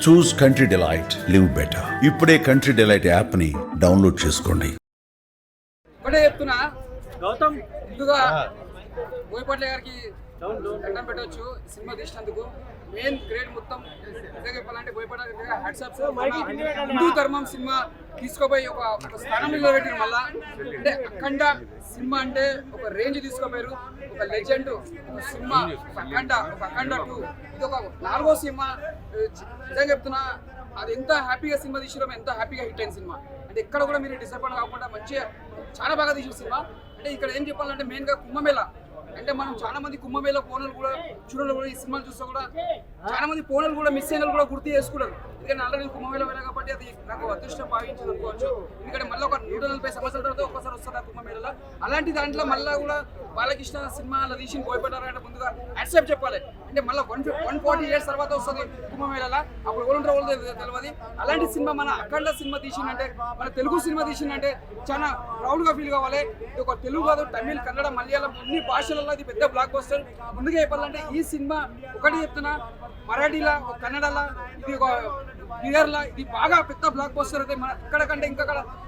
చూస్ country delight, live better. ఇప్పుడే country delight app ని download చేసుకోండి. ఒకటే చెప్తున్నా, గౌతమ్ ముందుగా బోయపాట్ల గారికి దండం పెట్టవచ్చు సినిమా తీసినందుకు. మెయిన్ గ్రేడ్ మొత్తం నిజంగా చెప్పాలంటే బోయపాట్ల గారికి హ్యాట్సాప్స్. హిందూ ధర్మం సినిమా తీసుకోపోయి ఒక స్థానంలో నిలబెట్టిన మళ్ళా. అంటే అఖండ సినిమా అంటే ఒక రేంజ్ తీసుకోపోయారు, ఒక లెజెండ్ సినిమా, ఒక అఖండ 2. ఇది ఒక 4వ సినిమా. నిజంగా చెప్తున్నా, అది ఎంత హ్యాపీగా సినిమా తీసిరో, ఎంత హ్యాపీగా హిట్ అయిన సినిమా. అంటే ఎక్కడ కూడా మీరు డిసప్పాయింట్ కాకుండా మంచిగా చాలా బాగా తీసిన సినిమా. అంటే ఇక్కడ ఏం చెప్పాలంటే మెయిన్గా కుంభమేళ. అంటే మనం చాలా మంది కుంభమేళ పోనలు కూడా చూడలు కూడా ఈ సినిమాలు చూస్తే కూడా చాలా మంది పోనలు కూడా మిస్ అయిన కూడా గుర్తు చేసుకున్నారు. ఎందుకంటే ఆల్రెడీ కుంభమేళ వెళ్ళా కాబట్టి అది నాకు అదృష్టం భావించింది అనుకోవచ్చు. ఎందుకంటే మళ్ళీ ఒక 140 సంవత్సరాల తర్వాత ఒక్కసారి వస్తుంది ఆ కుంభమేళలో. అలాంటి దాంట్లో మళ్ళీ కూడా బాలకృష్ణ సినిమా అలా తీసి పోయిపోతారంటే ముందుగా యాక్సెప్ట్ చెప్పాలి. అంటే మళ్ళీ 140 ఇయర్స్ తర్వాత వస్తుంది కుంభమేళలో. అప్పుడు ఎవరు వాళ్ళు తెలియదు. అలాంటి సినిమా మన అఖండ సినిమా తీసిందంటే, మన తెలుగు సినిమా తీసిందంటే చాలా ప్రౌడ్గా ఫీల్ కావాలి. ఇది ఒక తెలుగు కాదు, తమిళ్, కన్నడ, మలయాళం అన్ని భాషలలో ఇది పెద్ద బ్లాక్ బస్టర్. ముందుగా చెప్పాలంటే ఈ సినిమా ఒకటి చెప్తున్నా, మరాఠీలా, కన్నడలా, ఇది ఒక బిహార్లా ఇది బాగా పెద్ద బ్లాక్ బస్టర్ అయితే మన ఇక్కడ కంటే ఇంకా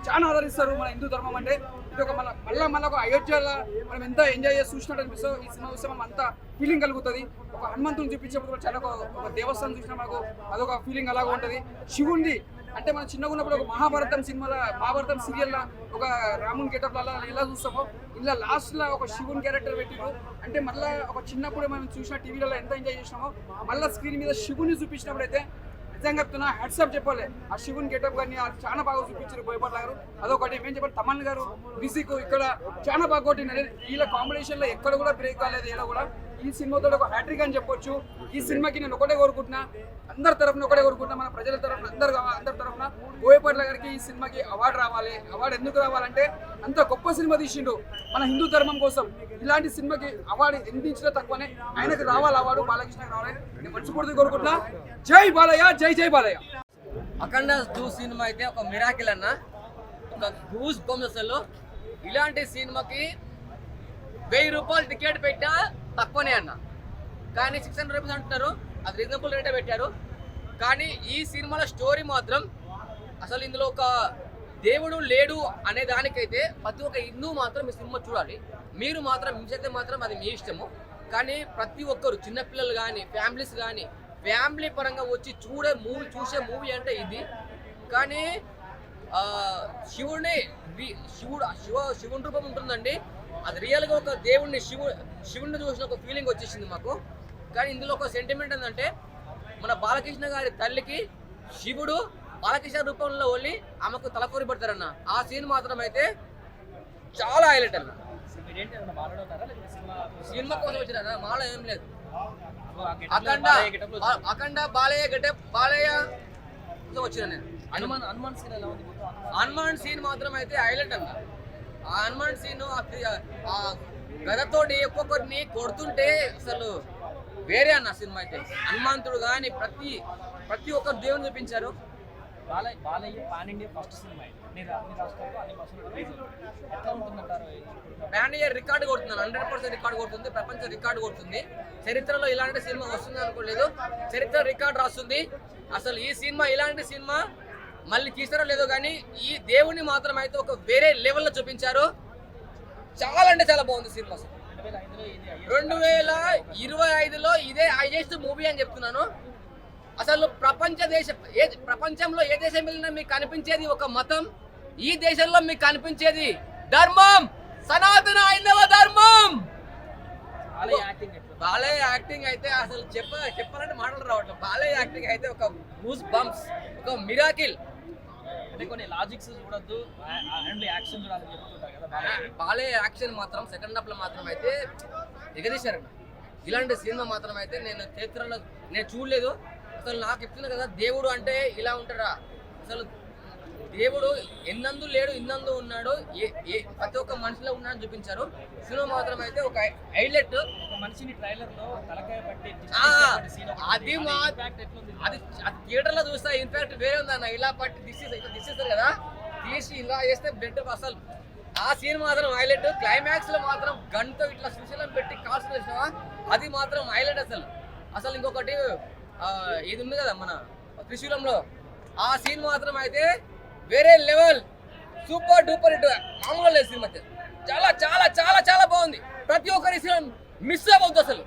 చాలా ఆదరిస్తారు మన హిందూ ధర్మం. అంటే ఇది ఒక మళ్ళీ ఒక అయోధ్యలో మనం ఎంత ఎంజాయ్ చేసి చూసినట్టు అనిపిస్తుంది. ఈ సినిమా చూస్తే మనం అంత ఫీలింగ్ కలుగుతుంది. ఒక హనుమంతుని చూపించేప్పుడు చాలా ఒక దేవస్థానం చూసినా మనకు అదొక ఫీలింగ్ అలాగా ఉంటుంది. శివుంది అంటే మనం చిన్నగా ఉన్నప్పుడు ఒక మహాభారతం సినిమాలో, మహాభారతం సీరియల్లో ఒక రాముని గెటప్లలో ఎలా చూస్తామో ఇలా లాస్ట్లో ఒక శివుని క్యారెక్టర్ పెట్టిరు. అంటే మళ్ళీ ఒక చిన్నప్పుడు మనం చూసిన టీవీలలో ఎంత ఎంజాయ్ చేసినామో మళ్ళీ స్క్రీన్ మీద శివుని చూపించినప్పుడు అయితే నిజంగా చెప్తున్నా హ్యాట్సాప్ చెప్పాలి. ఆ శివుని గెటప్ కానీ చాలా బాగా చూపించారు బోయపాట్ల గారు. అదొకటి ఏం చెప్పాలి, తమన్ గారు మ్యూజిక్ ఇక్కడ చాలా బాగా కొట్టినారు. వీళ్ళ కాంబినేషన్లో ఎక్కడ కూడా బ్రేక్ కాలేదు. ఇలా కూడా ఈ సినిమాతో ఒక హ్యాట్రిక్ అని చెప్పొచ్చు. ఈ సినిమాకి నేను ఒకటే కోరుకుంటున్నా, అందరి తరఫున ఒకటే కోరుకుంటున్నా, మన ప్రజల తరఫున అందరి తరఫున బోయపాట్ల గారికి ఈ సినిమాకి అవార్డు రావాలి. అవార్డు ఎందుకు రావాలంటే అంత గొప్ప సినిమా తీసిండు మన హిందూ ధర్మం కోసం. ఇలాంటి సినిమాకి అవార్డు ఎంత ఇచ్చినా తక్కువనే, ఆయనకు రావాలి అవార్డు, బాలకృష్ణకి రావాలి. నేను మనస్ఫూర్తిగా కోరుకుంటున్నా. జై బాలయ్య, జై జై బాలయ్య. అఖండ 2 సినిమా అయితే ఒక మిరాకిల్ అన్న, ఒక గూస్ బంప్స్. అసలు ఇలాంటి సినిమాకి 1000 రూపాయలు టికెట్ పెట్టా తక్కువనే అన్న, కానీ 600 రూపీస్ అంటున్నారు. అది రీజనబుల్ రేటే పెట్టారు. కానీ ఈ సినిమాలో స్టోరీ మాత్రం అసలు ఇందులో ఒక దేవుడు లేడు అనే దానికైతే ప్రతి ఒక్క హిందూ మాత్రం ఈ సినిమా చూడాలి. మీరు మాత్రం మిస్ అయితే మాత్రం అది మీ ఇష్టము. కానీ ప్రతి ఒక్కరు చిన్నపిల్లలు కానీ ఫ్యామిలీస్ కానీ ఫ్యామిలీ పరంగా వచ్చి చూసే మూవీ అంటే ఇది. కానీ శివుని రూపం ఉంటుందండి. అది రియల్గా ఒక దేవుడిని శివుడిని చూసిన ఒక ఫీలింగ్ వచ్చేసింది మాకు. కానీ ఇందులో ఒక సెంటిమెంట్ ఏంటంటే, మన బాలకృష్ణ గారి తల్లికి శివుడు బాలకృష్ణ రూపంలో వెళ్ళి ఆమెకు తలకొరి పడతారన్న. ఆ సీన్ మాత్రం అయితే చాలా హైలైట్ అన్న. సినిమా కోసం వచ్చిన మాల ఏం లేదు. అఖండ బాలయ్య గెటప్ బాలయ్య వచ్చిన నేను. హనుమాన్ సీన్ మాత్రం అయితే హైలైట్ అన్న. ఆ హనుమాన్ సీన్ ఆ గదతోటి ఒక్కొక్కరిని కొడుతుంటే అసలు వేరే అన్న సినిమా అయితే. హనుమంతుడు కానీ ప్రతి ఒక్కరు దేవుని చూపించారు. Balayya pan India first cinema. Pan India record కొడుతున్నాను, 100% రికార్డు కొడుతుంది, ప్రపంచ రికార్డు కొడుతుంది. చరిత్రలో ఇలాంటి సినిమా వస్తుంది అనుకోలేదు, చరిత్ర రికార్డు రాస్తుంది. అసలు ఈ సినిమా ఇలాంటి సినిమా మళ్ళీ తీస్తారో లేదో కానీ ఈ దేవుని మాత్రం అయితే ఒక వేరే లెవెల్లో చూపించారు. చాలా అంటే చాలా బాగుంది సినిమా. 2025లో ఇదే హైయెస్ట్ మూవీ అని చెప్తున్నాను. అసలు ప్రపంచంలో ఏ దేశం వెళ్ళినా మీకు కనిపించేది ఒక మతం, ఈ దేశంలో మీకు కనిపించేది ధర్మం, సనాతన హైందవ ధర్మం. బాలయ్య యాక్టింగ్ అయితే అసలు చెప్పాలంటే మాటలు రావట్లేదు. బాలయ్య యాక్టింగ్ అయితే ఒక గూస్ బంప్స్, ఒక మిరాకిల్. అంటే కొన్ని లాజిక్స్ చూడొద్దు, యాక్షన్ చూడాలని చెప్తుంటారు కదా. బాలయ్య యాక్షన్ మాత్రం సెకండ్ హాఫ్ లో మాత్రం అయితే ఎగదీశారన్న. ఇలాంటి సినిమా మాత్రం అయితే నేను చరిత్రలో నేను చూడలేదు. అసలు నాకు చెప్తున్నా కదా, దేవుడు అంటే ఇలా ఉంటారా? అసలు దేవుడు ఎన్నందు లేడు, ఇన్నందు ఉన్నాడు, ప్రతి ఒక్క మనిషిలో ఉన్నాడని చూపించారు. సినిమా మాత్రం అయితే ఒక హైలైట్. ఒక మనిషిని ట్రైలర్ లో తలకాయ పట్టి అది థియేటర్ లో చూస్తా ఇన్ఫాక్ట్ వేరే ఉందన్న. ఇలా పట్టి దిశిస్తారు కదా, తీసి ఇలా చేస్తే బ్లడ్ అసలు ఆ సీన్ మాత్రం హైలైట్. క్లైమాక్స్ లో మాత్రం గన్తో ఇట్లా సుశీలం పెట్టి కాల్స్ వేసినావా, అది మాత్రం హైలైట్. అసలు ఇంకొకటి ఇది ఉంది కదా, మన త్రిశూలంలో ఆ సీన్ మాత్రం అయితే వేరే లెవెల్, సూపర్ డూపర్ హిట్. మామూలుగా లేదు సినిమా అయితే. చాలా చాలా చాలా చాలా బాగుంది. ప్రతి ఒక్కరి సీన్ మిస్ అవ్వద్దు అసలు.